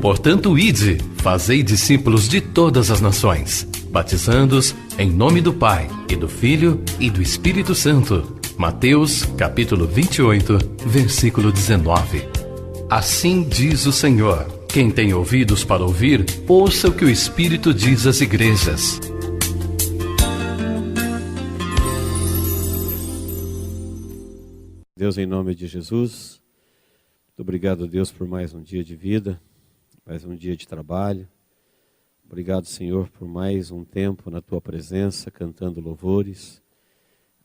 Portanto, ide, fazei discípulos de todas as nações, batizando-os em nome do Pai, e do Filho, e do Espírito Santo. Mateus, capítulo 28, versículo 19. Assim diz o Senhor: quem tem ouvidos para ouvir, ouça o que o Espírito diz às igrejas. Deus, em nome de Jesus, muito obrigado, Deus, por mais um dia de vida, mais um dia de trabalho. Obrigado, Senhor, por mais um tempo na Tua presença, cantando louvores.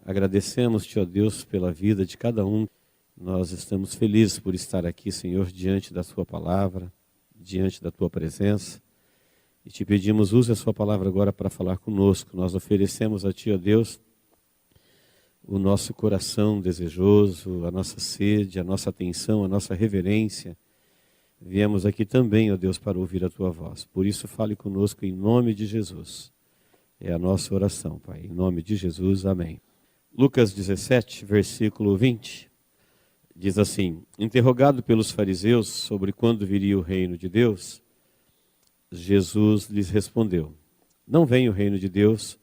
Agradecemos-te, ó Deus, pela vida de cada um. Nós estamos felizes por estar aqui, Senhor, diante da Sua palavra, diante da Tua presença. E te pedimos, use a Sua palavra agora para falar conosco. Nós oferecemos a Ti, ó Deus, o nosso coração desejoso, a nossa sede, a nossa atenção, a nossa reverência. Viemos aqui também, ó Deus, para ouvir a Tua voz. Por isso, fale conosco em nome de Jesus. É a nossa oração, Pai. Em nome de Jesus, amém. Lucas 17, versículo 20, diz assim: interrogado pelos fariseus sobre quando viria o reino de Deus, Jesus lhes respondeu: não vem o reino de Deus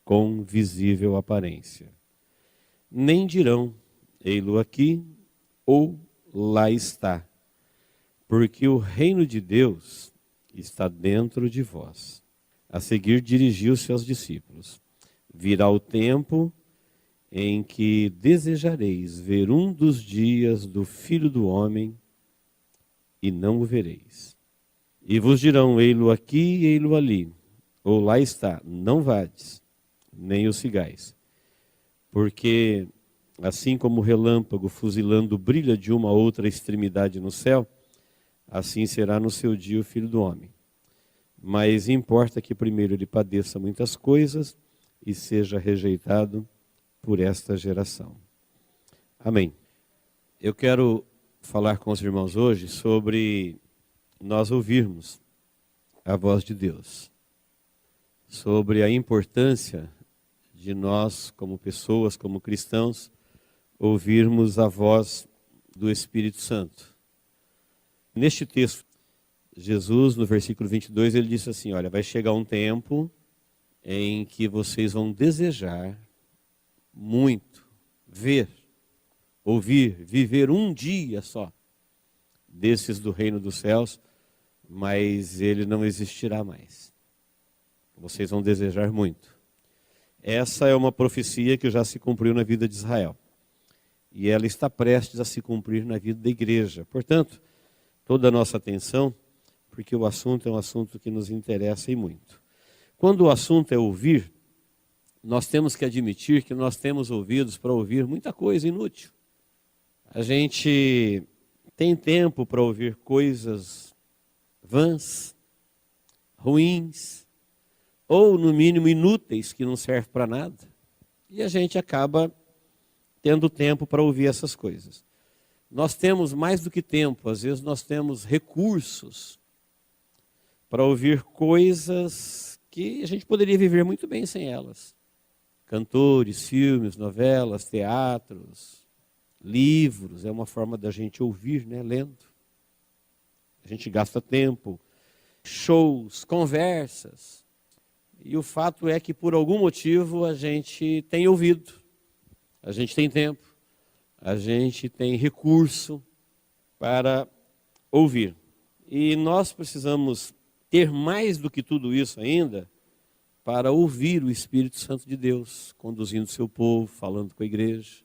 com visível aparência. Nem dirão, ei-lo aqui, ou lá está, porque o reino de Deus está dentro de vós. A seguir dirigiu-se aos discípulos: virá o tempo em que desejareis ver um dos dias do Filho do Homem, e não o vereis. E vos dirão, ei-lo aqui e ei-lo ali, ou lá está, não vades, nem o sigais. Porque assim como o relâmpago fuzilando brilha de uma a outra extremidade no céu, assim será no seu dia o Filho do Homem. Mas importa que primeiro ele padeça muitas coisas e seja rejeitado por esta geração. Amém. Eu quero falar com os irmãos hoje sobre nós ouvirmos a voz de Deus, sobre a importância de nós, como pessoas, como cristãos, ouvirmos a voz do Espírito Santo. Neste texto, Jesus, no versículo 22, ele disse assim: olha, vai chegar um tempo em que vocês vão desejar muito ver, ouvir, viver um dia só desses do reino dos céus, mas ele não existirá mais. Vocês vão desejar muito. Essa é uma profecia que já se cumpriu na vida de Israel. E ela está prestes a se cumprir na vida da igreja. Portanto, toda a nossa atenção, porque o assunto é um assunto que nos interessa e muito. Quando o assunto é ouvir, nós temos que admitir que nós temos ouvidos para ouvir muita coisa inútil. A gente tem tempo para ouvir coisas vãs, ruins, ou no mínimo inúteis, que não servem para nada. E a gente acaba tendo tempo para ouvir essas coisas. Nós temos mais do que tempo, às vezes nós temos recursos para ouvir coisas que a gente poderia viver muito bem sem elas. Cantores, filmes, novelas, teatros, livros, é uma forma da gente ouvir, né, lendo. A gente gasta tempo, shows, conversas. E o fato é que por algum motivo a gente tem ouvido, a gente tem tempo, a gente tem recurso para ouvir. E nós precisamos ter mais do que tudo isso ainda para ouvir o Espírito Santo de Deus, conduzindo o seu povo, falando com a igreja.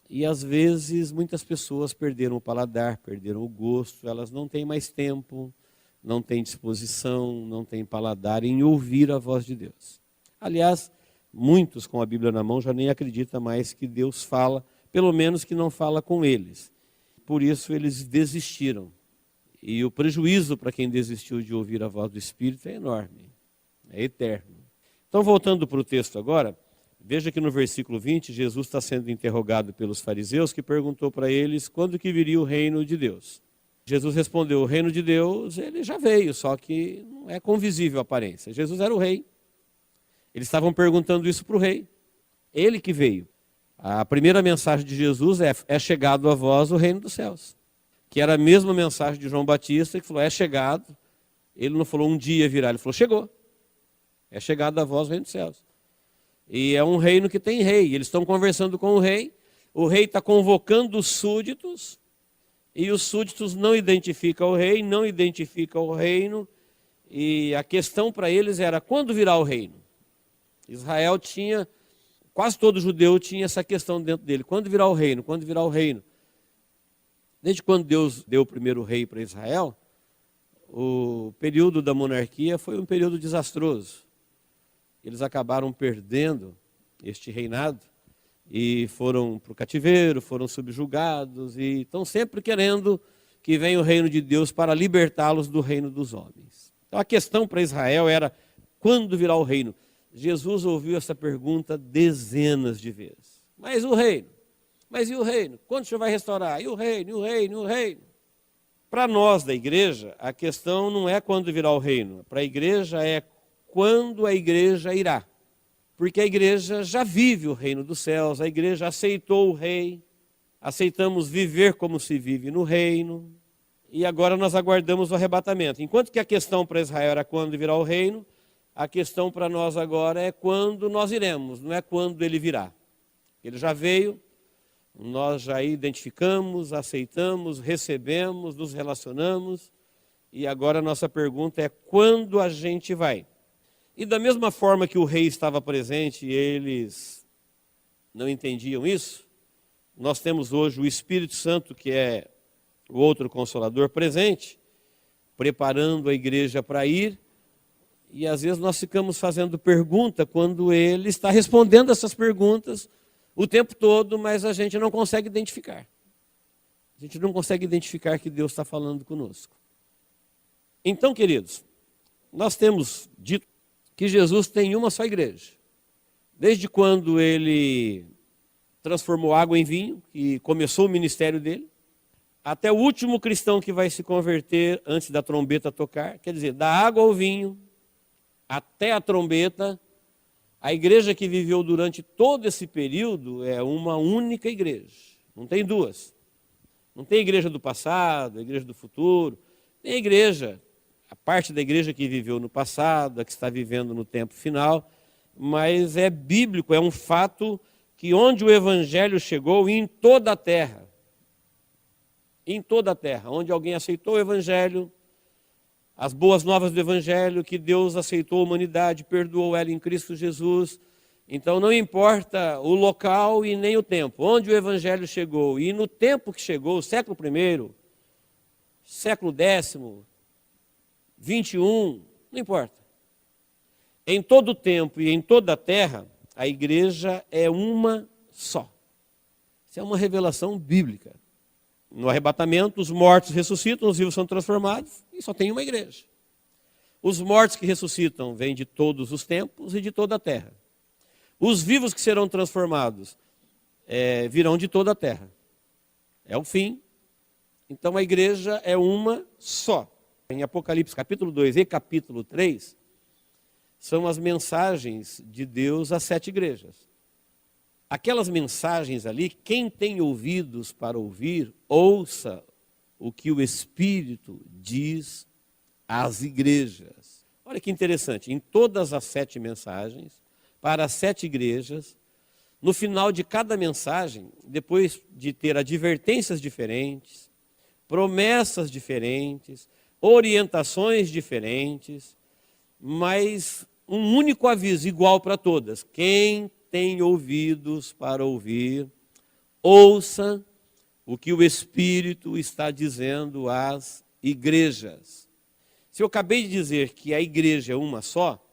E às vezes muitas pessoas perderam o paladar, perderam o gosto, elas não têm mais tempo, não têm disposição, não têm paladar em ouvir a voz de Deus. Aliás, muitos com a Bíblia na mão já nem acreditam mais que Deus fala, pelo menos que não fala com eles. Por isso eles desistiram. E o prejuízo para quem desistiu de ouvir a voz do Espírito é enorme, é eterno. Então, voltando para o texto agora, veja que no versículo 20, Jesus está sendo interrogado pelos fariseus, que perguntou para eles quando que viria o reino de Deus. Jesus respondeu: o reino de Deus, ele já veio, só que não é com visível aparência. Jesus era o rei. Eles estavam perguntando isso para o rei. Ele que veio. A primeira mensagem de Jesus é chegado a vós o reino dos céus. Que era a mesma mensagem de João Batista, que falou, é chegado. Ele não falou um dia virá, ele falou, chegou. É chegado a vós o reino dos céus. E é um reino que tem rei. Eles estão conversando com o rei está convocando os súditos, e os súditos não identificam o rei, não identificam o reino, e a questão para eles era, quando virá o reino? Israel tinha, quase todo judeu tinha essa questão dentro dele, quando virá o reino? Quando virá o reino? Desde quando Deus deu o primeiro rei para Israel, o período da monarquia foi um período desastroso. Eles acabaram perdendo este reinado e foram para o cativeiro, foram subjugados e estão sempre querendo que venha o reino de Deus para libertá-los do reino dos homens. Então a questão para Israel era, quando virá o reino? Jesus ouviu essa pergunta dezenas de vezes. Mas o reino? Mas e o reino? Quando o Senhor vai restaurar? E o reino? E o reino? E o reino? Para nós da igreja, a questão não é quando virá o reino. Para a igreja é quando a igreja irá. Porque a igreja já vive o reino dos céus, a igreja aceitou o rei, aceitamos viver como se vive no reino, e agora nós aguardamos o arrebatamento. Enquanto que a questão para Israel era quando virá o reino, a questão para nós agora é quando nós iremos, não é quando ele virá. Ele já veio, nós já identificamos, aceitamos, recebemos, nos relacionamos, e agora a nossa pergunta é quando a gente vai. E da mesma forma que o rei estava presente e eles não entendiam isso, nós temos hoje o Espírito Santo, que é o outro Consolador presente, preparando a igreja para ir, e às vezes nós ficamos fazendo pergunta quando ele está respondendo essas perguntas o tempo todo, mas a gente não consegue identificar. A gente não consegue identificar que Deus está falando conosco. Então, queridos, nós temos dito que Jesus tem uma só igreja. Desde quando ele transformou água em vinho, que começou o ministério dele, até o último cristão que vai se converter antes da trombeta tocar, quer dizer, da água ao vinho, até a trombeta, a igreja que viveu durante todo esse período é uma única igreja, não tem duas. Não tem igreja do passado, igreja do futuro, tem igreja, a parte da igreja que viveu no passado, a que está vivendo no tempo final, mas é bíblico, é um fato que onde o evangelho chegou, em toda a terra, onde alguém aceitou o evangelho, as boas novas do evangelho, que Deus aceitou a humanidade, perdoou ela em Cristo Jesus. Então não importa o local e nem o tempo, onde o evangelho chegou, e no tempo que chegou, século I, século X, 21, não importa. Em todo o tempo e em toda a terra, a igreja é uma só. Isso é uma revelação bíblica. No arrebatamento, os mortos ressuscitam, os vivos são transformados, e só tem uma igreja. Os mortos que ressuscitam vêm de todos os tempos e de toda a terra. Os vivos que serão transformados virão de toda a terra. É o fim. Então a igreja é uma só. Em Apocalipse capítulo 2 e capítulo 3, são as mensagens de Deus às 7 igrejas. Aquelas mensagens ali, quem tem ouvidos para ouvir, ouça o que o Espírito diz às igrejas. Olha que interessante, em todas as 7 mensagens, para as 7 igrejas, no final de cada mensagem, depois de ter advertências diferentes, promessas diferentes, orientações diferentes, mas um único aviso igual para todas. Quem tem ouvidos para ouvir, ouça o que o Espírito está dizendo às igrejas. Se eu acabei de dizer que a igreja é uma só,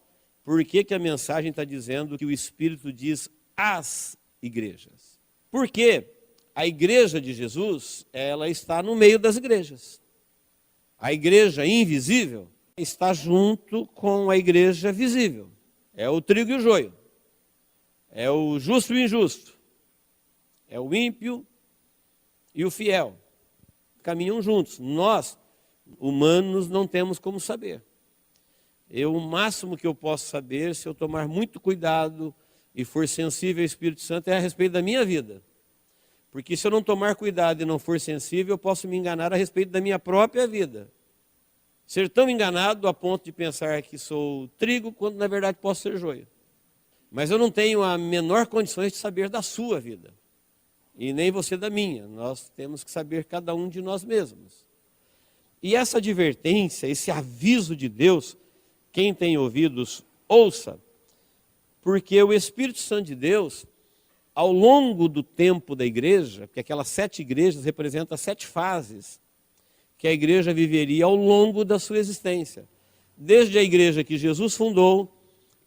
por que a mensagem está dizendo que o Espírito diz às igrejas? Porque a igreja de Jesus, ela está no meio das igrejas. A igreja invisível está junto com a igreja visível. É o trigo e o joio. É o justo e o injusto. É o ímpio e o fiel. Caminham juntos. Nós, humanos, não temos como saber. O máximo que eu posso saber, se eu tomar muito cuidado e for sensível ao Espírito Santo, é a respeito da minha vida. Porque se eu não tomar cuidado e não for sensível, eu posso me enganar a respeito da minha própria vida. Ser tão enganado a ponto de pensar que sou trigo, quando na verdade posso ser joio. Mas eu não tenho a menor condições de saber da sua vida. E nem você da minha. Nós temos que saber cada um de nós mesmos. E essa advertência, esse aviso de Deus, quem tem ouvidos, ouça. Porque o Espírito Santo de Deus, ao longo do tempo da igreja, porque aquelas 7 igrejas representam 7 fases que a igreja viveria ao longo da sua existência. Desde a igreja que Jesus fundou,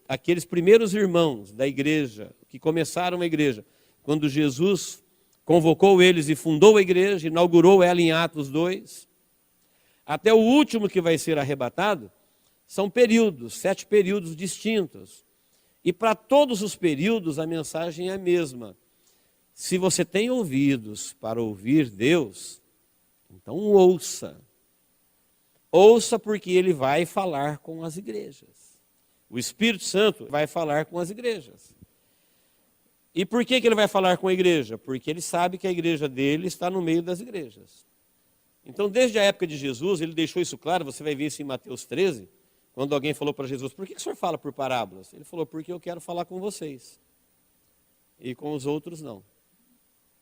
aqueles primeiros irmãos da igreja, que começaram a igreja, quando Jesus convocou eles e fundou a igreja, inaugurou ela em Atos 2, até o último que vai ser arrebatado, são períodos, 7 períodos distintos. E para todos os períodos a mensagem é a mesma. Se você tem ouvidos para ouvir Deus, então ouça. Ouça porque Ele vai falar com as igrejas. O Espírito Santo vai falar com as igrejas. E por que Ele vai falar com a igreja? Porque Ele sabe que a igreja dele está no meio das igrejas. Então, desde a época de Jesus, Ele deixou isso claro, você vai ver isso em Mateus 13, quando alguém falou para Jesus, por que o senhor fala por parábolas? Ele falou, porque eu quero falar com vocês. E com os outros não.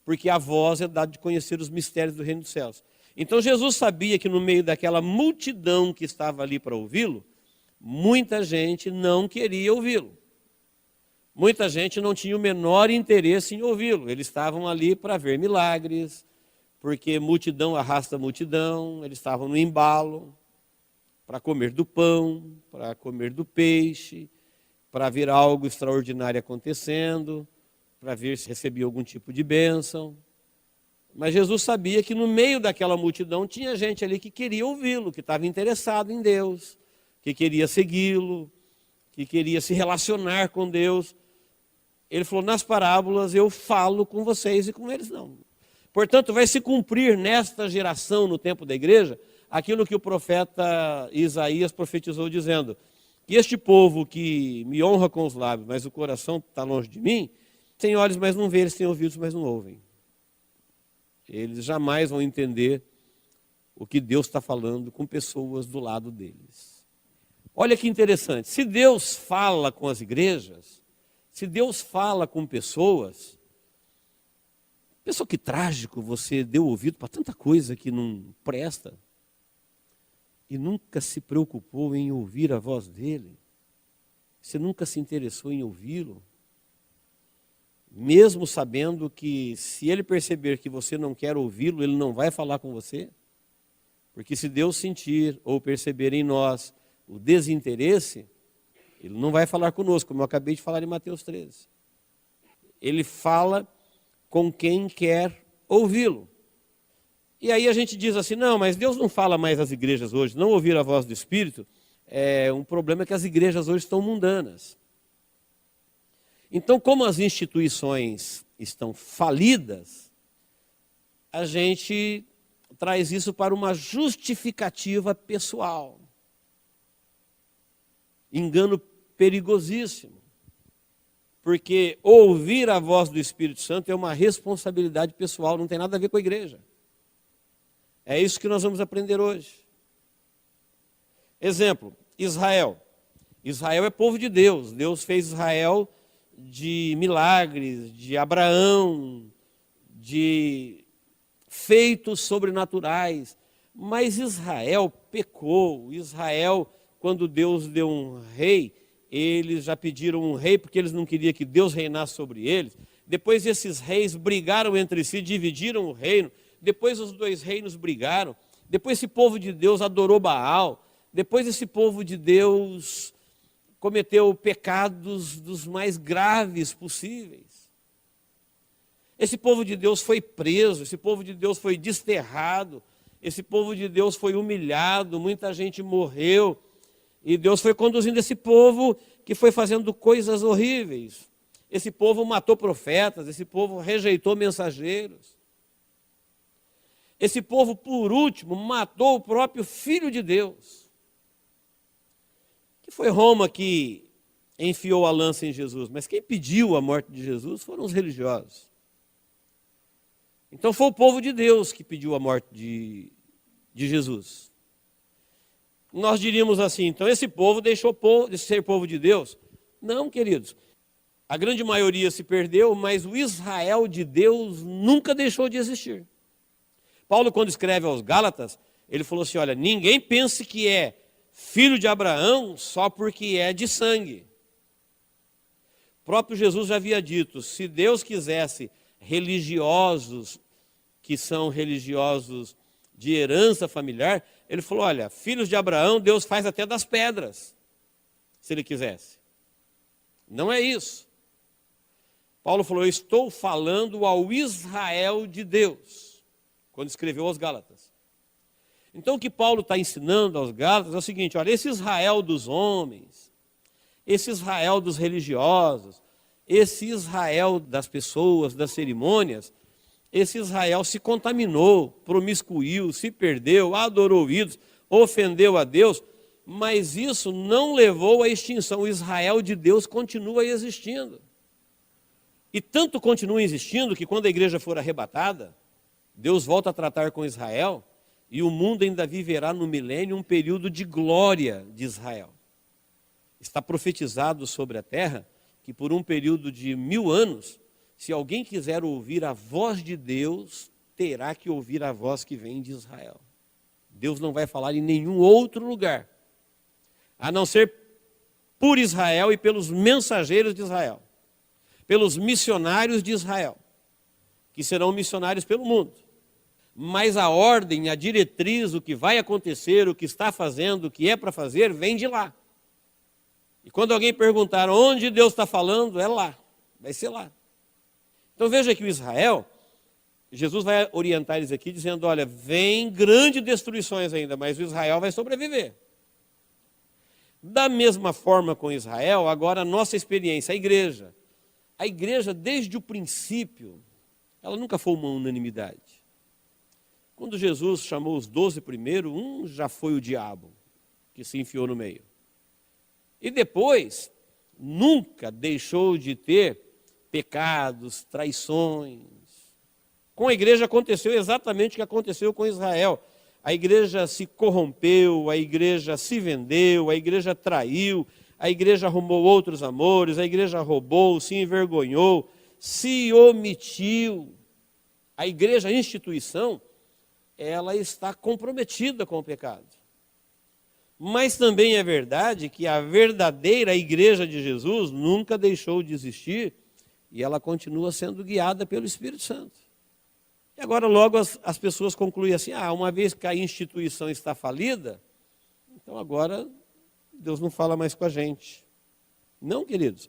Porque a vós é dado de conhecer os mistérios do reino dos céus. Então Jesus sabia que no meio daquela multidão que estava ali para ouvi-lo, muita gente não queria ouvi-lo. Muita gente não tinha o menor interesse em ouvi-lo. Eles estavam ali para ver milagres, porque multidão arrasta multidão, eles estavam no embalo, para comer do pão, para comer do peixe, para ver algo extraordinário acontecendo, para ver se recebia algum tipo de bênção. Mas Jesus sabia que no meio daquela multidão tinha gente ali que queria ouvi-lo, que estava interessado em Deus, que queria segui-lo, que queria se relacionar com Deus. Ele falou, nas parábolas eu falo com vocês e com eles não. Portanto, vai se cumprir nesta geração, no tempo da igreja, aquilo que o profeta Isaías profetizou dizendo, que este povo que me honra com os lábios, mas o coração está longe de mim, tem olhos, mas não vê, eles têm ouvidos, mas não ouvem. Eles jamais vão entender o que Deus está falando com pessoas do lado deles. Olha que interessante, se Deus fala com as igrejas, se Deus fala com pessoas, pensou que trágico você deu ouvido para tanta coisa que não presta e nunca se preocupou em ouvir a voz dele, você nunca se interessou em ouvi-lo, mesmo sabendo que se ele perceber que você não quer ouvi-lo, ele não vai falar com você, porque se Deus sentir ou perceber em nós o desinteresse, ele não vai falar conosco, como eu acabei de falar em Mateus 13. Ele fala com quem quer ouvi-lo. E aí a gente diz assim, não, mas Deus não fala mais às igrejas hoje, não ouvir a voz do Espírito, um problema é que as igrejas hoje estão mundanas. Então, como as instituições estão falidas, a gente traz isso para uma justificativa pessoal. Engano perigosíssimo. Porque ouvir a voz do Espírito Santo é uma responsabilidade pessoal, não tem nada a ver com a igreja. É isso que nós vamos aprender hoje. Exemplo, Israel. Israel é povo de Deus. Deus fez Israel de milagres, de Abraão, de feitos sobrenaturais. Mas Israel pecou. Israel, quando Deus deu um rei, eles já pediram um rei porque eles não queriam que Deus reinasse sobre eles. Depois esses reis brigaram entre si, dividiram o reino. Depois os 2 reinos brigaram. Depois esse povo de Deus adorou Baal. Depois esse povo de Deus cometeu pecados dos mais graves possíveis. Esse povo de Deus foi preso, esse povo de Deus foi desterrado, esse povo de Deus foi humilhado, muita gente morreu. E Deus foi conduzindo esse povo que foi fazendo coisas horríveis. Esse povo matou profetas, esse povo rejeitou mensageiros. Esse povo, por último, matou o próprio Filho de Deus. Que foi Roma que enfiou a lança em Jesus, mas quem pediu a morte de Jesus foram os religiosos. Então foi o povo de Deus que pediu a morte de Jesus. Nós diríamos assim, então esse povo deixou de ser povo de Deus? Não, queridos. A grande maioria se perdeu, mas o Israel de Deus nunca deixou de existir. Paulo, quando escreve aos Gálatas, ele falou assim, olha, ninguém pense que é filho de Abraão só porque é de sangue. O próprio Jesus já havia dito, se Deus quisesse religiosos, que são religiosos de herança familiar, ele falou, olha, filhos de Abraão, Deus faz até das pedras, se ele quisesse. Não é isso. Paulo falou, eu estou falando ao Israel de Deus, quando escreveu aos Gálatas. Então o que Paulo está ensinando aos Gálatas é o seguinte, olha, esse Israel dos homens, esse Israel dos religiosos, esse Israel das pessoas, das cerimônias, esse Israel se contaminou, promiscuiu, se perdeu, adorou ídolos, ofendeu a Deus, mas isso não levou à extinção. O Israel de Deus continua existindo. E tanto continua existindo que quando a igreja for arrebatada, Deus volta a tratar com Israel e o mundo ainda viverá no milênio um período de glória de Israel. Está profetizado sobre a terra que por um período de 1000 anos, se alguém quiser ouvir a voz de Deus, terá que ouvir a voz que vem de Israel. Deus não vai falar em nenhum outro lugar, a não ser por Israel e pelos mensageiros de Israel, pelos missionários de Israel, que serão missionários pelo mundo. Mas a ordem, a diretriz, o que vai acontecer, o que está fazendo, o que é para fazer, vem de lá. E quando alguém perguntar onde Deus está falando, é lá, vai ser lá. Então veja que o Israel, Jesus vai orientar eles aqui dizendo, olha, vem grandes destruições ainda, mas o Israel vai sobreviver. Da mesma forma com Israel, agora a nossa experiência, a igreja desde o princípio, ela nunca foi uma unanimidade. Quando Jesus chamou os 12 primeiro, um já foi o diabo, que se enfiou no meio. E depois, nunca deixou de ter pecados, traições. Com a igreja aconteceu exatamente o que aconteceu com Israel. A igreja se corrompeu, a igreja se vendeu, a igreja traiu, a igreja arrumou outros amores, a igreja roubou, se envergonhou, se omitiu. A igreja, a instituição, ela está comprometida com o pecado. Mas também é verdade que a verdadeira igreja de Jesus nunca deixou de existir e ela continua sendo guiada pelo Espírito Santo. E agora logo as pessoas concluem assim, uma vez que a instituição está falida, então agora Deus não fala mais com a gente. Não, queridos.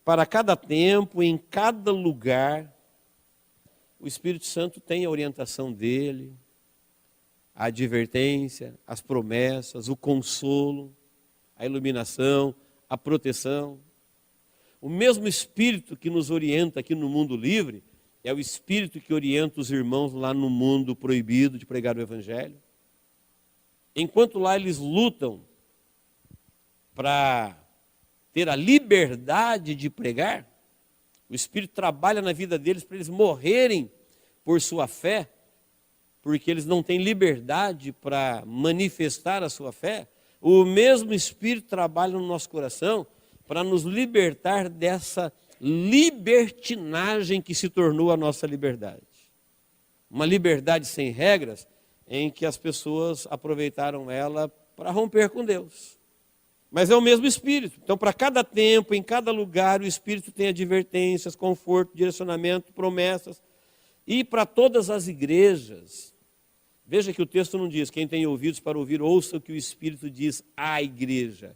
Para cada tempo, em cada lugar, o Espírito Santo tem a orientação dele, a advertência, as promessas, o consolo, a iluminação, a proteção. O mesmo Espírito que nos orienta aqui no mundo livre, é o Espírito que orienta os irmãos lá no mundo proibido de pregar o Evangelho. Enquanto lá eles lutam para ter a liberdade de pregar, o Espírito trabalha na vida deles para eles morrerem por sua fé, porque eles não têm liberdade para manifestar a sua fé. O mesmo Espírito trabalha no nosso coração para nos libertar dessa libertinagem que se tornou a nossa liberdade. Uma liberdade sem regras, em que as pessoas aproveitaram ela para romper com Deus. Mas é o mesmo Espírito. Então, para cada tempo, em cada lugar, o Espírito tem advertências, conforto, direcionamento, promessas. E para todas as igrejas, veja que o texto não diz, quem tem ouvidos para ouvir, ouça o que o Espírito diz à igreja.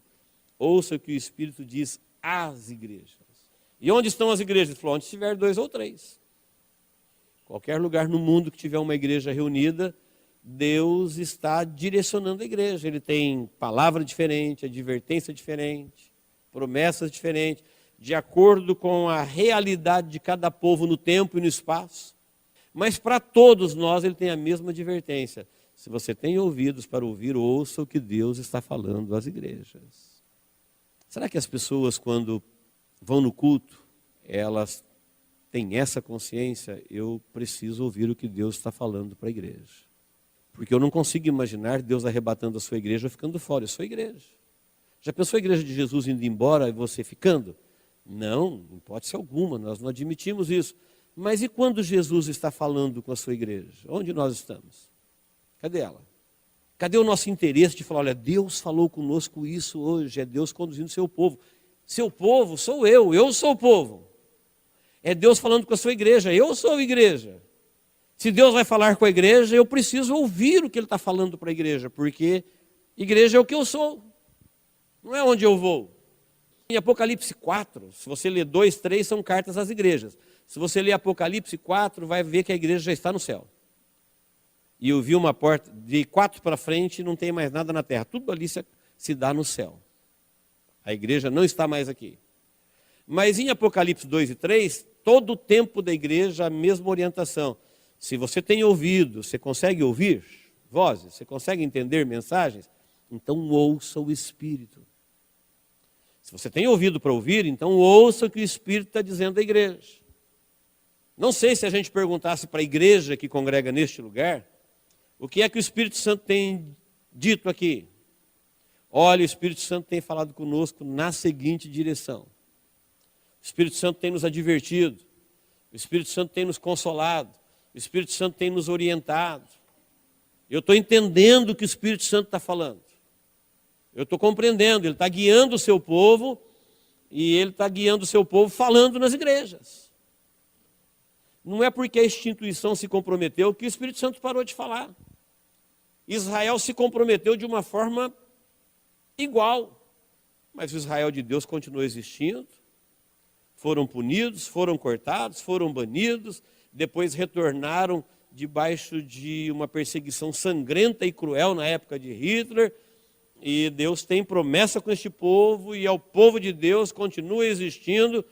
Ouça o que o Espírito diz às igrejas. E onde estão as igrejas? Ele falou, onde tiver 2 ou 3. Qualquer lugar no mundo que tiver uma igreja reunida, Deus está direcionando a igreja. Ele tem palavra diferente, advertência diferente, promessas diferentes, de acordo com a realidade de cada povo no tempo e no espaço. Mas para todos nós ele tem a mesma advertência. Se você tem ouvidos para ouvir, ouça o que Deus está falando às igrejas. Será que as pessoas, quando vão no culto, elas têm essa consciência? Eu preciso ouvir o que Deus está falando para a igreja. Porque eu não consigo imaginar Deus arrebatando a sua igreja ou ficando fora. Eu sou a igreja. Já pensou a igreja de Jesus indo embora e você ficando? Não, em hipótese alguma, nós não admitimos isso. Mas e quando Jesus está falando com a sua igreja? Onde nós estamos? Cadê ela? Cadê o nosso interesse de falar, olha, Deus falou conosco isso hoje, é Deus conduzindo o seu povo. Seu povo sou eu sou o povo. É Deus falando com a sua igreja, eu sou a igreja. Se Deus vai falar com a igreja, eu preciso ouvir o que Ele está falando para a igreja, porque igreja é o que eu sou, não é onde eu vou. Em Apocalipse 4, se você ler 2, 3, são cartas às igrejas. Se você ler Apocalipse 4, vai ver que a igreja já está no céu. E eu vi uma porta, de 4 para frente, não tem mais nada na terra. Tudo ali se dá no céu. A igreja não está mais aqui. Mas em Apocalipse 2 e 3, todo o tempo da igreja, a mesma orientação. Se você tem ouvido, você consegue ouvir vozes, você consegue entender mensagens, então ouça o Espírito. Se você tem ouvido para ouvir, então ouça o que o Espírito está dizendo à igreja. Não sei se a gente perguntasse para a igreja que congrega neste lugar, o que é que o Espírito Santo tem dito aqui? Olha, o Espírito Santo tem falado conosco na seguinte direção. O Espírito Santo tem nos advertido, o Espírito Santo tem nos consolado, o Espírito Santo tem nos orientado. Eu estou entendendo o que o Espírito Santo está falando. Eu estou compreendendo, Ele está guiando o seu povo, e Ele está guiando o seu povo falando nas igrejas. Não é porque a instituição se comprometeu que o Espírito Santo parou de falar. Israel se comprometeu de uma forma igual, mas o Israel de Deus continua existindo. Foram punidos, foram cortados, foram banidos, depois retornaram debaixo de uma perseguição sangrenta e cruel na época de Hitler, e Deus tem promessa com este povo, e ao povo de Deus continua existindo,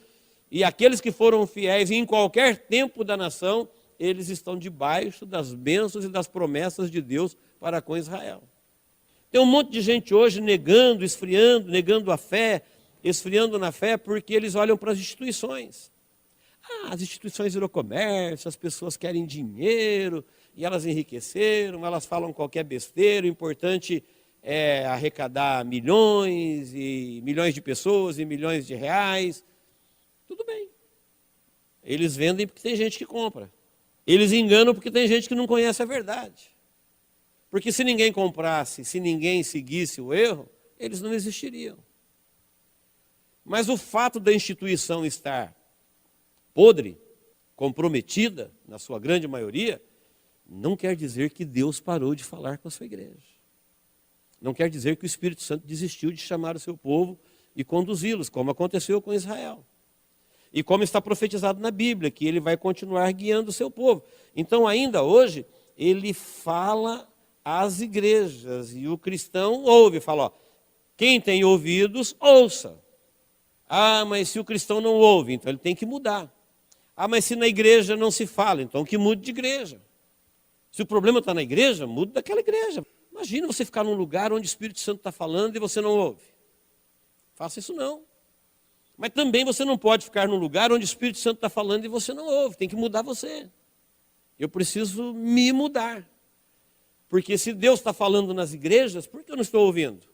e aqueles que foram fiéis em qualquer tempo da nação, eles estão debaixo das bênçãos e das promessas de Deus para com Israel. Tem um monte de gente hoje negando, esfriando, negando a fé, esfriando na fé, porque eles olham para as instituições. As instituições viram comércio, as pessoas querem dinheiro, e elas enriqueceram, elas falam qualquer besteira, o importante é arrecadar milhões, e milhões de pessoas, e milhões de reais. Tudo bem. Eles vendem porque tem gente que compra. Eles enganam porque tem gente que não conhece a verdade. Porque se ninguém comprasse, se ninguém seguisse o erro, eles não existiriam. Mas o fato da instituição estar podre, comprometida, na sua grande maioria, não quer dizer que Deus parou de falar com a sua igreja. Não quer dizer que o Espírito Santo desistiu de chamar o seu povo e conduzi-los, como aconteceu com Israel. E como está profetizado na Bíblia, que Ele vai continuar guiando o seu povo. Então, ainda hoje, Ele fala às igrejas, e o cristão ouve, fala, ó, quem tem ouvidos, ouça. Mas se o cristão não ouve, então ele tem que mudar. Mas se na igreja não se fala, então que mude de igreja. Se o problema está na igreja, mude daquela igreja. Imagina você ficar num lugar onde o Espírito Santo está falando e você não ouve. Faça isso não. Mas também você não pode ficar num lugar onde o Espírito Santo está falando e você não ouve. Tem que mudar você. Eu preciso me mudar. Porque se Deus está falando nas igrejas, por que eu não estou ouvindo?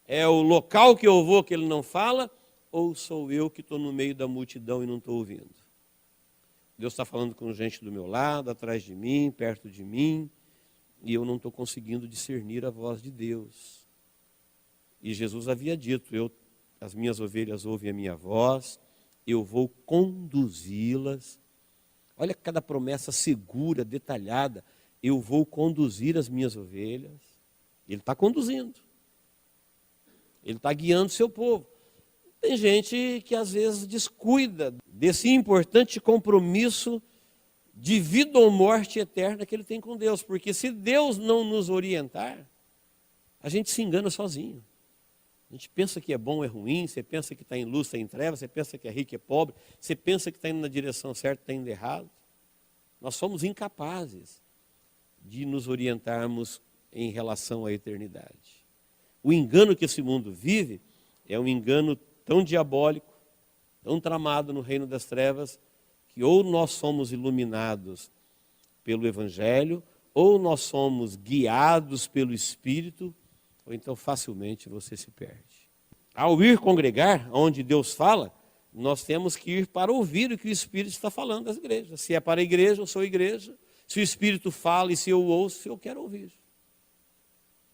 É o local que eu vou que Ele não fala, ou sou eu que estou no meio da multidão e não estou ouvindo? Deus está falando com gente do meu lado, atrás de mim, perto de mim, e eu não estou conseguindo discernir a voz de Deus. E Jesus havia dito, as minhas ovelhas ouvem a minha voz, eu vou conduzi-las. Olha cada promessa segura, detalhada. Eu vou conduzir as minhas ovelhas. Ele está conduzindo. Ele está guiando o seu povo. Tem gente que às vezes descuida desse importante compromisso de vida ou morte eterna que ele tem com Deus. Porque se Deus não nos orientar, a gente se engana sozinho. A gente pensa que é bom ou é ruim, você pensa que está em luz, está em trevas, você pensa que é rico, é pobre, você pensa que está indo na direção certa, está indo errado. Nós somos incapazes de nos orientarmos em relação à eternidade. O engano que esse mundo vive é um engano tão diabólico, tão tramado no reino das trevas, que ou nós somos iluminados pelo Evangelho, ou nós somos guiados pelo Espírito, ou então facilmente você se perde. Ao ir congregar, onde Deus fala, nós temos que ir para ouvir o que o Espírito está falando das igrejas. Se é para a igreja, eu sou igreja. Se o Espírito fala e se eu ouço, eu quero ouvir.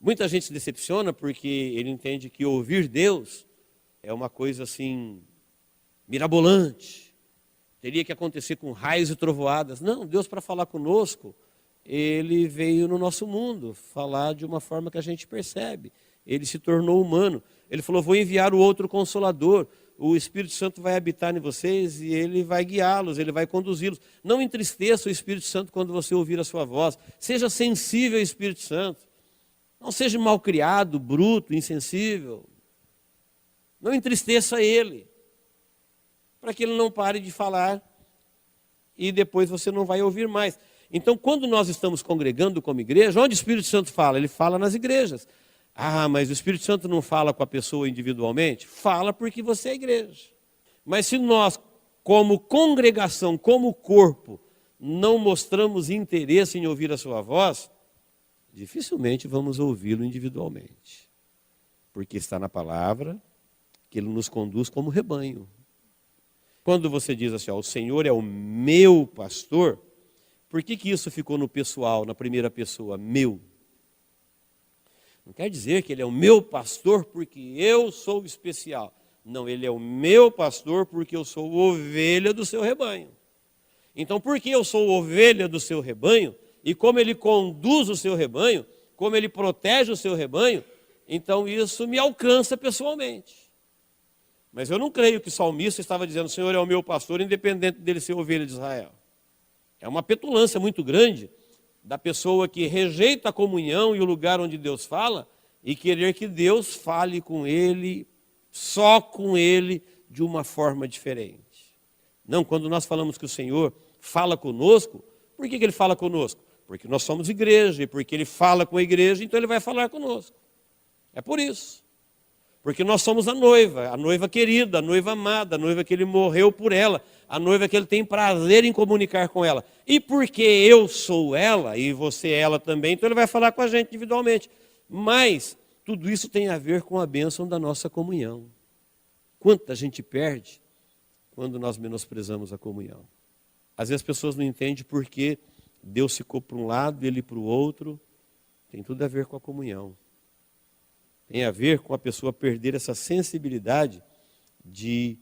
Muita gente se decepciona porque ele entende que ouvir Deus é uma coisa assim, mirabolante. Teria que acontecer com raios e trovoadas. Não, Deus, para falar conosco, ele veio no nosso mundo falar de uma forma que a gente percebe. Ele se tornou humano. Ele falou, vou enviar o outro Consolador. O Espírito Santo vai habitar em vocês e ele vai guiá-los, ele vai conduzi-los. Não entristeça o Espírito Santo quando você ouvir a sua voz. Seja sensível ao Espírito Santo. Não seja malcriado, bruto, insensível. Não entristeça ele, para que ele não pare de falar e depois você não vai ouvir mais. Então, quando nós estamos congregando como igreja, onde o Espírito Santo fala? Ele fala nas igrejas. Ah, mas o Espírito Santo não fala com a pessoa individualmente? Fala porque você é igreja. Mas se nós, como congregação, como corpo, não mostramos interesse em ouvir a sua voz, dificilmente vamos ouvi-lo individualmente. Porque está na palavra que ele nos conduz como rebanho. Quando você diz assim, ó, o Senhor é o meu pastor, por que isso ficou no pessoal, na primeira pessoa, meu? Não quer dizer que ele é o meu pastor porque eu sou especial. Não, ele é o meu pastor porque eu sou ovelha do seu rebanho. Então, porque eu sou ovelha do seu rebanho, e como ele conduz o seu rebanho, como ele protege o seu rebanho, então isso me alcança pessoalmente. Mas eu não creio que o salmista estava dizendo, o Senhor é o meu pastor, independente dele ser ovelha de Israel. É uma petulância muito grande da pessoa que rejeita a comunhão e o lugar onde Deus fala, e querer que Deus fale com ele, só com ele, de uma forma diferente. Não, quando nós falamos que o Senhor fala conosco, por que ele fala conosco? Porque nós somos igreja, e porque ele fala com a igreja, então ele vai falar conosco. É por isso. Porque nós somos a noiva querida, a noiva amada, a noiva que ele morreu por ela, a noiva que ele tem prazer em comunicar com ela. E porque eu sou ela, e você é ela também, então ele vai falar com a gente individualmente. Mas tudo isso tem a ver com a bênção da nossa comunhão. Quanta gente perde quando nós menosprezamos a comunhão. Às vezes as pessoas não entendem porque Deus ficou para um lado e ele para o outro. Tem tudo a ver com a comunhão. Tem a ver com a pessoa perder essa sensibilidade de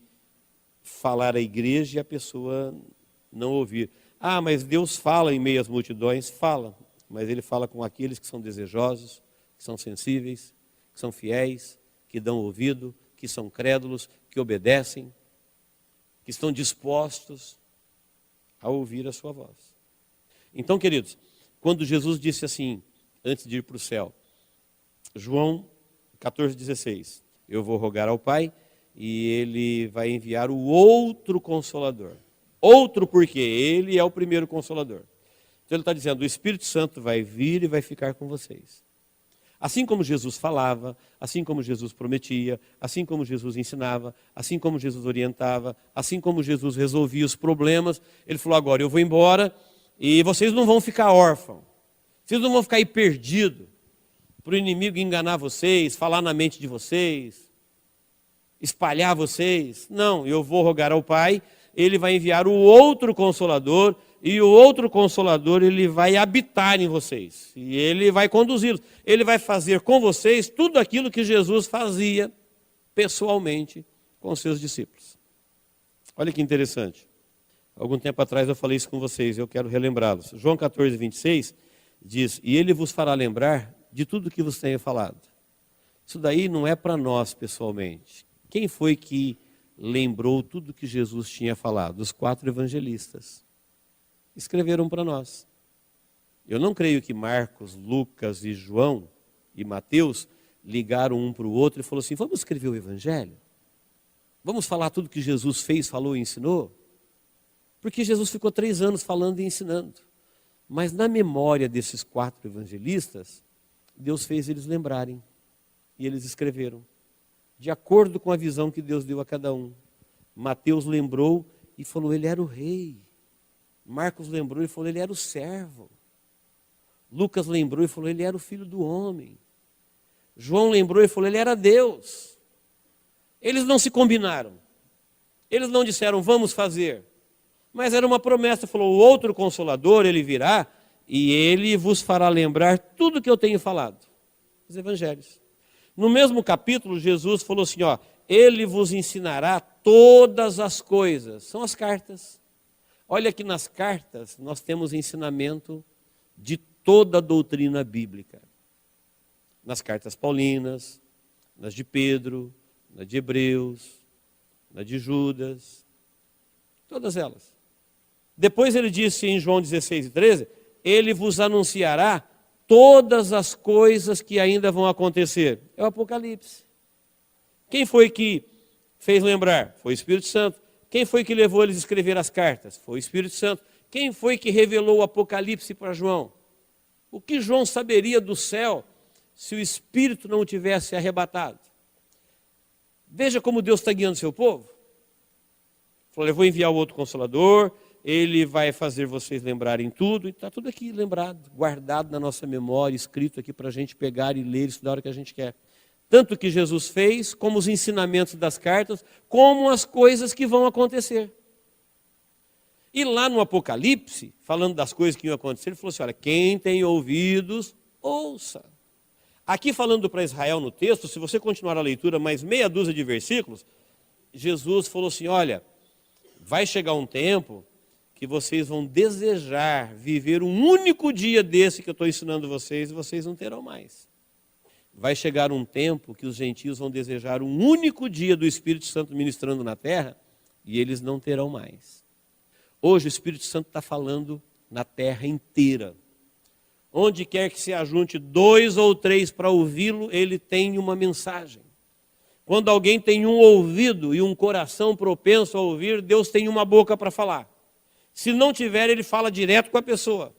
falar à igreja e a pessoa não ouvir. Ah, mas Deus fala em meio às multidões? Fala, mas ele fala com aqueles que são desejosos, que são sensíveis, que são fiéis, que dão ouvido, que são crédulos, que obedecem, que estão dispostos a ouvir a sua voz. Então, queridos, quando Jesus disse assim, antes de ir para o céu, João 14,16, eu vou rogar ao Pai e ele vai enviar o outro Consolador. Outro porque ele é o primeiro Consolador. Então ele está dizendo, o Espírito Santo vai vir e vai ficar com vocês. Assim como Jesus falava, assim como Jesus prometia, assim como Jesus ensinava, assim como Jesus orientava, assim como Jesus resolvia os problemas, ele falou, agora eu vou embora e vocês não vão ficar órfãos. Vocês não vão ficar aí perdidos, para o inimigo enganar vocês, falar na mente de vocês, espalhar vocês. Não, eu vou rogar ao Pai, ele vai enviar o outro Consolador, e o outro Consolador ele vai habitar em vocês, e ele vai conduzi-los. Ele vai fazer com vocês tudo aquilo que Jesus fazia pessoalmente com os seus discípulos. Olha que interessante. Algum tempo atrás eu falei isso com vocês, eu quero relembrá-los. João 14,26 diz, e ele vos fará lembrar de tudo que vos tenho falado. Isso daí não é para nós pessoalmente. Quem foi que lembrou tudo que Jesus tinha falado? Os 4 evangelistas. Escreveram para nós. Eu não creio que Marcos, Lucas e João e Mateus ligaram um para o outro e falaram assim, vamos escrever o evangelho? Vamos falar tudo que Jesus fez, falou e ensinou? Porque Jesus ficou 3 anos falando e ensinando. Mas na memória desses 4 evangelistas, Deus fez eles lembrarem. E eles escreveram. de acordo com a visão que Deus deu a cada um. Mateus lembrou e falou, ele era o rei. Marcos lembrou e falou, ele era o servo. Lucas lembrou e falou, ele era o filho do homem. João lembrou e falou, ele era Deus. Eles não se combinaram. Eles não disseram, vamos fazer. Mas era uma promessa, falou, o outro Consolador, ele virá e ele vos fará lembrar tudo que eu tenho falado. Os evangelhos. No mesmo capítulo, Jesus falou assim, ó, ele vos ensinará todas as coisas. São as cartas. Olha que nas cartas nós temos ensinamento de toda a doutrina bíblica. Nas cartas paulinas, nas de Pedro, na de Hebreus, na de Judas, todas elas. Depois ele disse em João 16:13, ele vos anunciará todas as coisas que ainda vão acontecer. É o Apocalipse. Quem foi que fez lembrar? Foi o Espírito Santo. Quem foi que levou eles a escrever as cartas? Foi o Espírito Santo. Quem foi que revelou o Apocalipse para João? O que João saberia do céu se o Espírito não o tivesse arrebatado? Veja como Deus está guiando seu povo. Falou, eu vou enviar o outro Consolador, ele vai fazer vocês lembrarem tudo, e está tudo aqui lembrado, guardado na nossa memória, escrito aqui para a gente pegar e ler isso da hora que a gente quer. Tanto o que Jesus fez, como os ensinamentos das cartas, como as coisas que vão acontecer. E lá no Apocalipse, falando das coisas que iam acontecer, ele falou assim, olha, quem tem ouvidos, ouça. Aqui falando para Israel no texto, se você continuar a leitura, mais meia dúzia de versículos, Jesus falou assim, olha, vai chegar um tempo que vocês vão desejar viver um único dia desse que eu estou ensinando vocês e vocês não terão mais. Vai chegar um tempo que os gentios vão desejar um único dia do Espírito Santo ministrando na terra e eles não terão mais. Hoje o Espírito Santo está falando na terra inteira. Onde quer que se ajunte 2 ou 3 para ouvi-lo, ele tem uma mensagem. Quando alguém tem um ouvido e um coração propenso a ouvir, Deus tem uma boca para falar. Se não tiver, ele fala direto com a pessoa.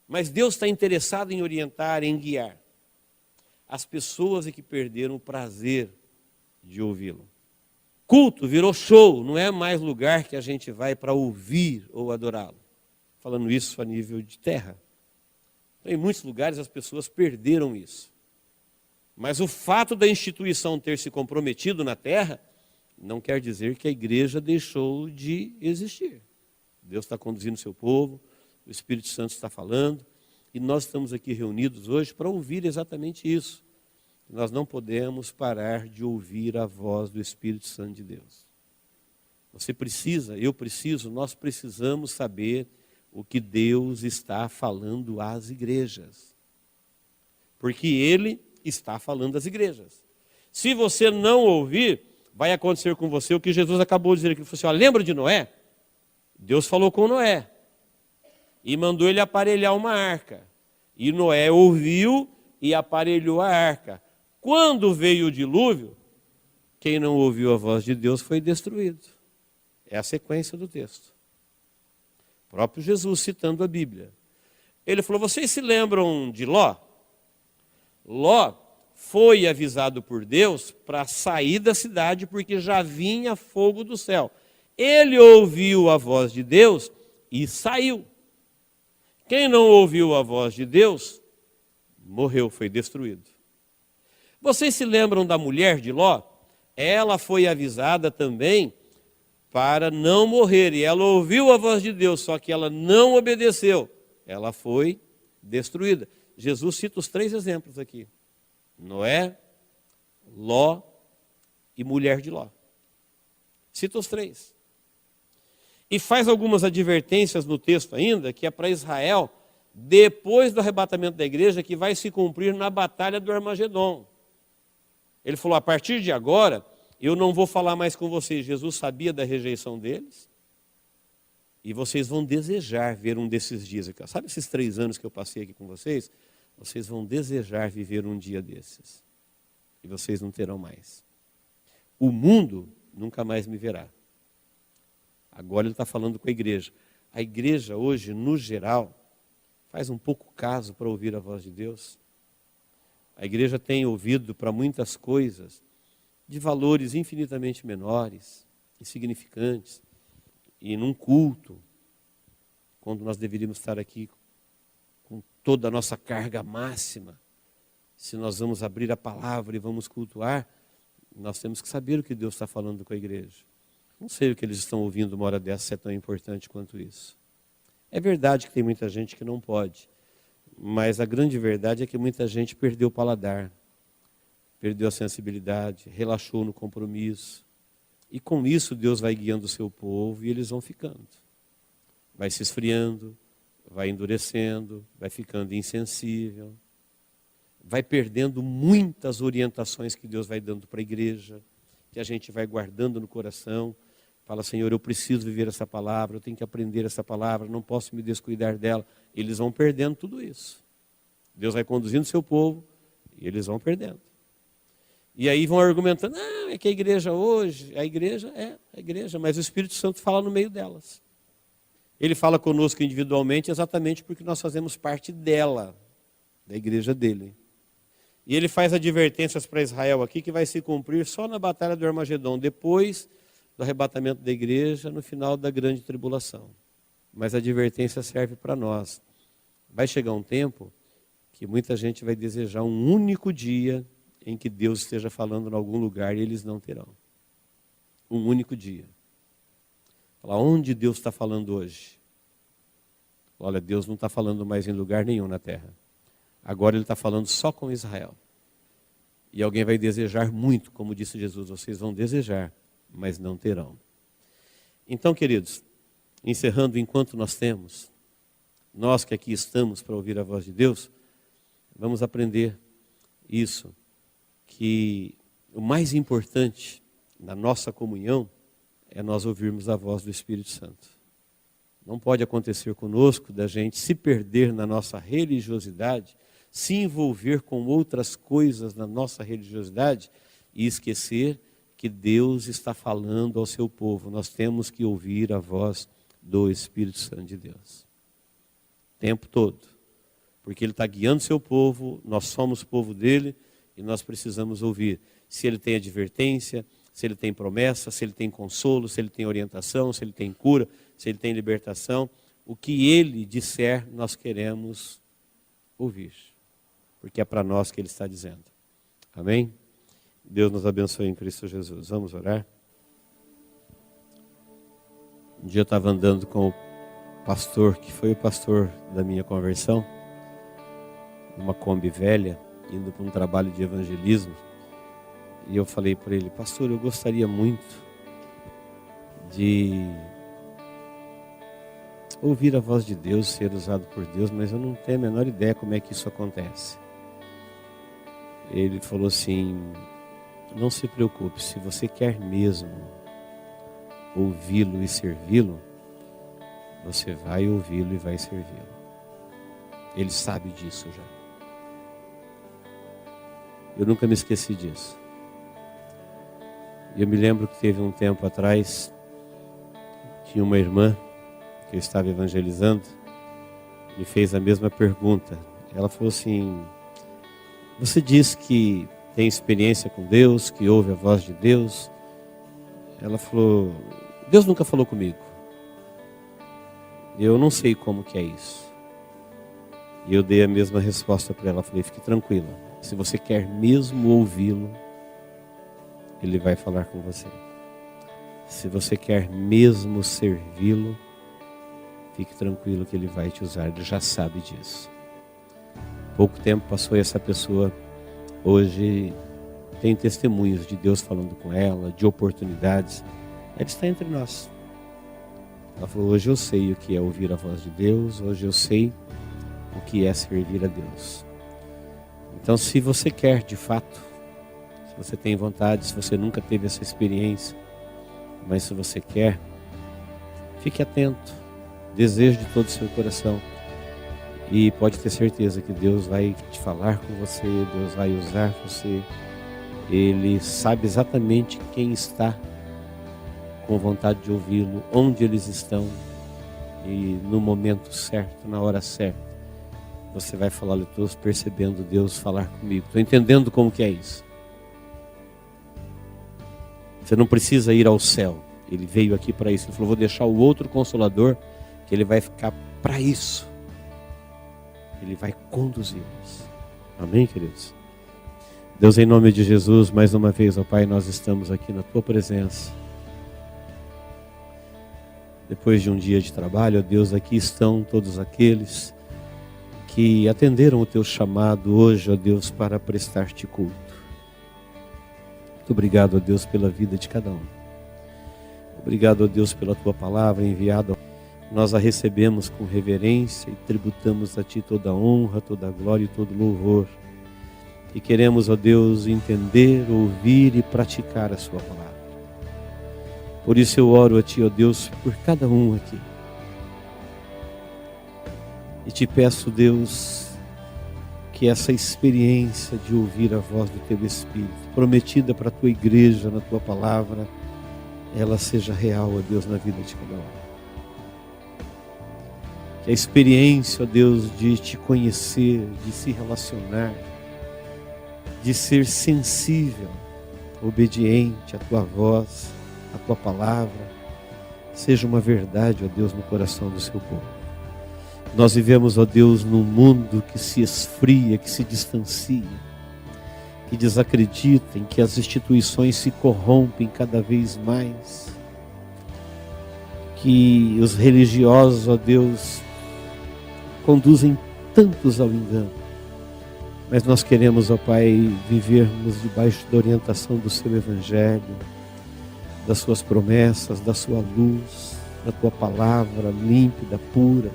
Mas Deus está interessado em orientar, em guiar. As pessoas é que perderam o prazer de ouvi-lo. Culto virou show, não é mais lugar que a gente vai para ouvir ou adorá-lo. Falando isso a nível de terra. Em muitos lugares as pessoas perderam isso. Mas o fato da instituição ter se comprometido na terra, não quer dizer que a igreja deixou de existir. Deus está conduzindo o seu povo, o Espírito Santo está falando, e nós estamos aqui reunidos hoje para ouvir exatamente isso. Nós não podemos parar de ouvir a voz do Espírito Santo de Deus. Você precisa, eu preciso, nós precisamos saber o que Deus está falando às igrejas. Porque Ele está falando às igrejas. Se você não ouvir, vai acontecer com você o que Jesus acabou de dizer aqui. Ele falou assim, ó, lembra de Noé? Deus falou com Noé e mandou ele aparelhar uma arca. E Noé ouviu e aparelhou a arca. Quando veio o dilúvio, quem não ouviu a voz de Deus foi destruído. É a sequência do texto. O próprio Jesus citando a Bíblia. Ele falou, vocês se lembram de Ló? Ló foi avisado por Deus para sair da cidade porque já vinha fogo do céu. Ele ouviu a voz de Deus e saiu. Quem não ouviu a voz de Deus, morreu, foi destruído. Vocês se lembram da mulher de Ló? Ela foi avisada também para não morrer. E ela ouviu a voz de Deus, só que ela não obedeceu. Ela foi destruída. Jesus cita os 3 exemplos aqui. Noé, Ló e mulher de Ló. Cita os 3. E faz algumas advertências no texto ainda, que é para Israel, depois do arrebatamento da igreja, que vai se cumprir na batalha do Armagedon. Ele falou, a partir de agora, eu não vou falar mais com vocês. Jesus sabia da rejeição deles. E vocês vão desejar ver um desses dias aqui. Sabe esses 3 anos que eu passei aqui com vocês? Vocês vão desejar viver um dia desses. E vocês não terão mais. O mundo nunca mais me verá. Agora ele está falando com a igreja. A igreja hoje, no geral, faz um pouco caso para ouvir a voz de Deus. A igreja tem ouvido para muitas coisas de valores infinitamente menores, insignificantes, e num culto, quando nós deveríamos estar aqui com toda a nossa carga máxima, se nós vamos abrir a palavra e vamos cultuar, nós temos que saber o que Deus está falando com a igreja. Não sei o que eles estão ouvindo uma hora dessa, se é tão importante quanto isso. É verdade que tem muita gente que não pode, mas a grande verdade é que muita gente perdeu o paladar, perdeu a sensibilidade, relaxou no compromisso. E com isso Deus vai guiando o seu povo e eles vão ficando. Vai se esfriando, vai endurecendo, vai ficando insensível, vai perdendo muitas orientações que Deus vai dando para a igreja, que a gente vai guardando no coração. Fala, Senhor, eu preciso viver essa palavra, eu tenho que aprender essa palavra, não posso me descuidar dela. Eles vão perdendo tudo isso. Deus vai conduzindo o seu povo e eles vão perdendo. E aí vão argumentando, não, é que a igreja hoje, a igreja, mas o Espírito Santo fala no meio delas. Ele fala conosco individualmente exatamente porque nós fazemos parte dela, da igreja dele. E ele faz advertências para Israel aqui que vai se cumprir só na batalha do Armagedon, depois do arrebatamento da igreja, no final da grande tribulação. Mas a advertência serve para nós. Vai chegar um tempo que muita gente vai desejar um único dia em que Deus esteja falando em algum lugar e eles não terão. Um único dia. Falar, onde Deus está falando hoje? Olha, Deus não está falando mais em lugar nenhum na terra. Agora Ele está falando só com Israel. E alguém vai desejar muito, como disse Jesus, vocês vão desejar, mas não terão. Então, queridos, encerrando enquanto nós temos, nós que aqui estamos para ouvir a voz de Deus, vamos aprender isso, que o mais importante na nossa comunhão é nós ouvirmos a voz do Espírito Santo. Não pode acontecer conosco da gente se perder na nossa religiosidade, se envolver com outras coisas na nossa religiosidade e esquecer que Deus está falando ao seu povo. Nós temos que ouvir a voz do Espírito Santo de Deus. O tempo todo. Porque Ele está guiando seu povo, nós somos povo dele e nós precisamos ouvir. Se Ele tem advertência, se Ele tem promessa, se Ele tem consolo, se Ele tem orientação, se Ele tem cura, se Ele tem libertação. O que Ele disser, nós queremos ouvir. Porque é para nós que Ele está dizendo. Amém? Deus nos abençoe em Cristo Jesus. Vamos orar? Um dia eu estava andando com o pastor, que foi o pastor da minha conversão, numa Kombi velha, indo para um trabalho de evangelismo. E eu falei para ele, pastor, eu gostaria muito de ouvir a voz de Deus, ser usado por Deus, mas eu não tenho a menor ideia como é que isso acontece. Ele falou assim, não se preocupe, se você quer mesmo ouvi-lo e servi-lo, você vai ouvi-lo e vai servi-lo. Ele sabe disso já. Eu nunca me esqueci disso. Eu me lembro que teve um tempo atrás, tinha uma irmã que eu estava evangelizando, me fez a mesma pergunta. Ela falou assim, você diz que tem experiência com Deus, que ouve a voz de Deus. Ela falou, Deus nunca falou comigo. Eu não sei como que é isso. E eu dei a mesma resposta para ela, falei, fique tranquila. Se você quer mesmo ouvi-lo, Ele vai falar com você. Se você quer mesmo servi-lo, fique tranquilo que Ele vai te usar, Ele já sabe disso. Pouco tempo passou e essa pessoa hoje tem testemunhos de Deus falando com ela, de oportunidades. Ela está entre nós. Ela falou, hoje eu sei o que é ouvir a voz de Deus, hoje eu sei o que é servir a Deus. Então, se você quer de fato, se você tem vontade, se você nunca teve essa experiência, mas se você quer, fique atento, deseje de todo o seu coração. E pode ter certeza que Deus vai te falar com você, Deus vai usar você. Ele sabe exatamente quem está com vontade de ouvi-lo, onde eles estão. E no momento certo, na hora certa, você vai falar, eu estou percebendo Deus falar comigo. Estou entendendo como que é isso. Você não precisa ir ao céu. Ele veio aqui para isso. Ele falou, vou deixar o outro Consolador, que ele vai ficar para isso. Ele vai conduzi-los. Amém, queridos? Deus, em nome de Jesus, mais uma vez, ó Pai, nós estamos aqui na Tua presença. Depois de um dia de trabalho, ó Deus, aqui estão todos aqueles que atenderam o Teu chamado hoje, ó Deus, para prestar-te culto. Muito obrigado, ó Deus, pela vida de cada um. Obrigado, ó Deus, pela Tua palavra enviada. Nós a recebemos com reverência e tributamos a Ti toda a honra, toda a glória e todo louvor. E queremos, ó Deus, entender, ouvir e praticar a Sua palavra. Por isso eu oro a Ti, ó Deus, por cada um aqui. E Te peço, Deus, que essa experiência de ouvir a voz do Teu Espírito, prometida para a Tua igreja, na Tua palavra, ela seja real, ó Deus, na vida de cada um. Que a experiência, ó Deus, de Te conhecer, de se relacionar, de ser sensível, obediente à Tua voz, à Tua palavra, seja uma verdade, ó Deus, no coração do Seu povo. Nós vivemos, ó Deus, num mundo que se esfria, que se distancia, que desacredita, em que as instituições se corrompem cada vez mais, que os religiosos, ó Deus, conduzem tantos ao engano. Mas nós queremos, ó Pai, vivermos debaixo da orientação do Seu Evangelho, das Suas promessas, da Sua luz, da Tua palavra límpida, pura,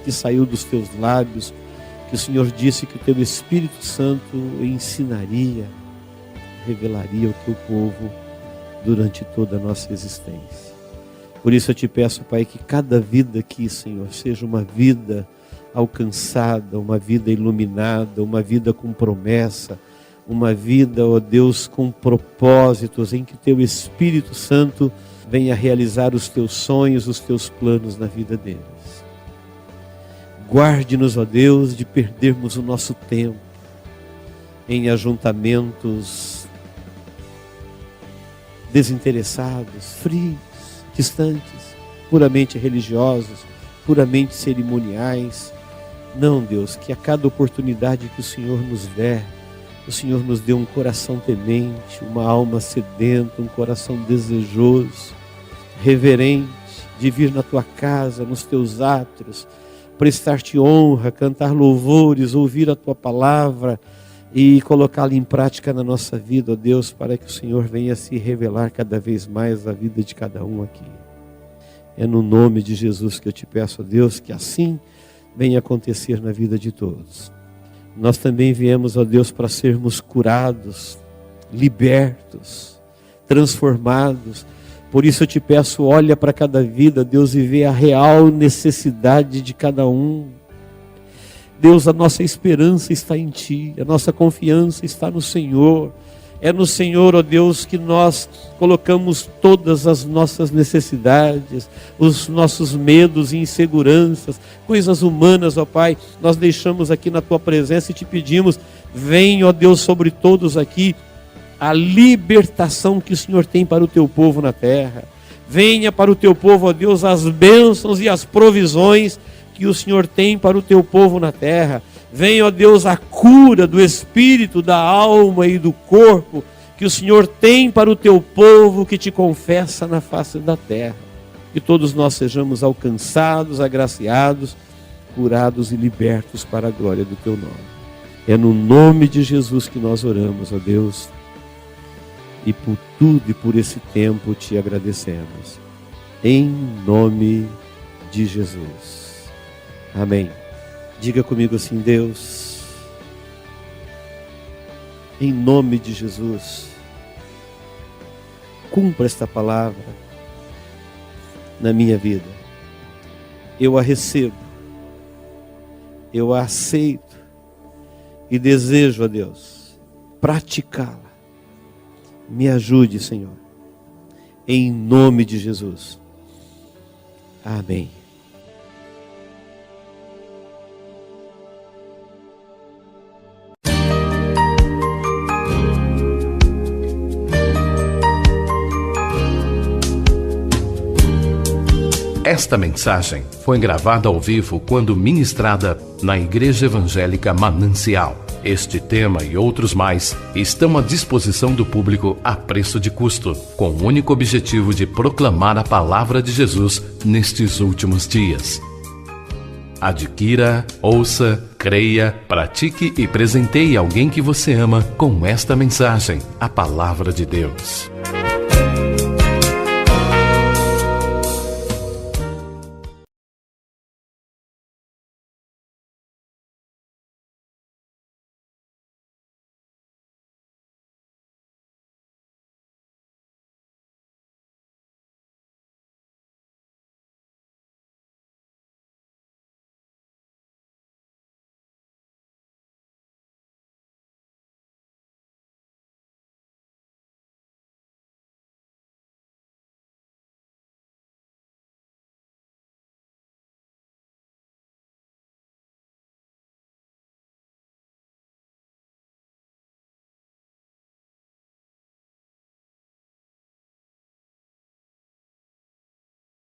que saiu dos Teus lábios, que o Senhor disse que o Teu Espírito Santo ensinaria, revelaria ao Teu povo durante toda a nossa existência. Por isso eu Te peço, Pai, que cada vida aqui, Senhor, seja uma vida alcançada, uma vida iluminada, uma vida com promessa, uma vida, ó Deus, com propósitos, em que Teu Espírito Santo venha realizar os Teus sonhos, os Teus planos na vida deles. Guarde-nos, ó Deus, de perdermos o nosso tempo em ajuntamentos desinteressados, frios, distantes, puramente religiosos, puramente cerimoniais. Não, Deus, que a cada oportunidade que o Senhor nos der, o Senhor nos dê um coração temente, uma alma sedenta, um coração desejoso, reverente, de vir na Tua casa, nos Teus átrios, prestar-te honra, cantar louvores, ouvir a Tua palavra e colocá-la em prática na nossa vida, ó Deus, para que o Senhor venha se revelar cada vez mais na vida de cada um aqui. É no nome de Jesus que eu Te peço, ó Deus, que assim venha acontecer na vida de todos. Nós também viemos, ó Deus, para sermos curados, libertos, transformados. Por isso eu Te peço, olha para cada vida, Deus, e vê a real necessidade de cada um. Deus, a nossa esperança está em Ti, a nossa confiança está no Senhor. É no Senhor, ó Deus, que nós colocamos todas as nossas necessidades, os nossos medos e inseguranças, coisas humanas, ó Pai, nós deixamos aqui na Tua presença e Te pedimos, vem, ó Deus, sobre todos aqui, a libertação que o Senhor tem para o Teu povo na terra. Venha para o Teu povo, ó Deus, as bênçãos e as provisões que o Senhor tem para o Teu povo na terra. Venha, ó Deus, a cura do espírito, da alma e do corpo que o Senhor tem para o Teu povo que Te confessa na face da terra. Que todos nós sejamos alcançados, agraciados, curados e libertos para a glória do Teu nome. É no nome de Jesus que nós oramos, ó Deus, e por tudo e por esse tempo Te agradecemos. Em nome de Jesus. Amém. Diga comigo assim: Deus, em nome de Jesus, cumpra esta palavra na minha vida. Eu a recebo, eu a aceito e desejo, ó Deus, praticá-la. Me ajude, Senhor, em nome de Jesus. Amém. Esta mensagem foi gravada ao vivo quando ministrada na Igreja Evangélica Manancial. Este tema e outros mais estão à disposição do público a preço de custo, com o único objetivo de proclamar a palavra de Jesus nestes últimos dias. Adquira, ouça, creia, pratique e presenteie alguém que você ama com esta mensagem, a palavra de Deus.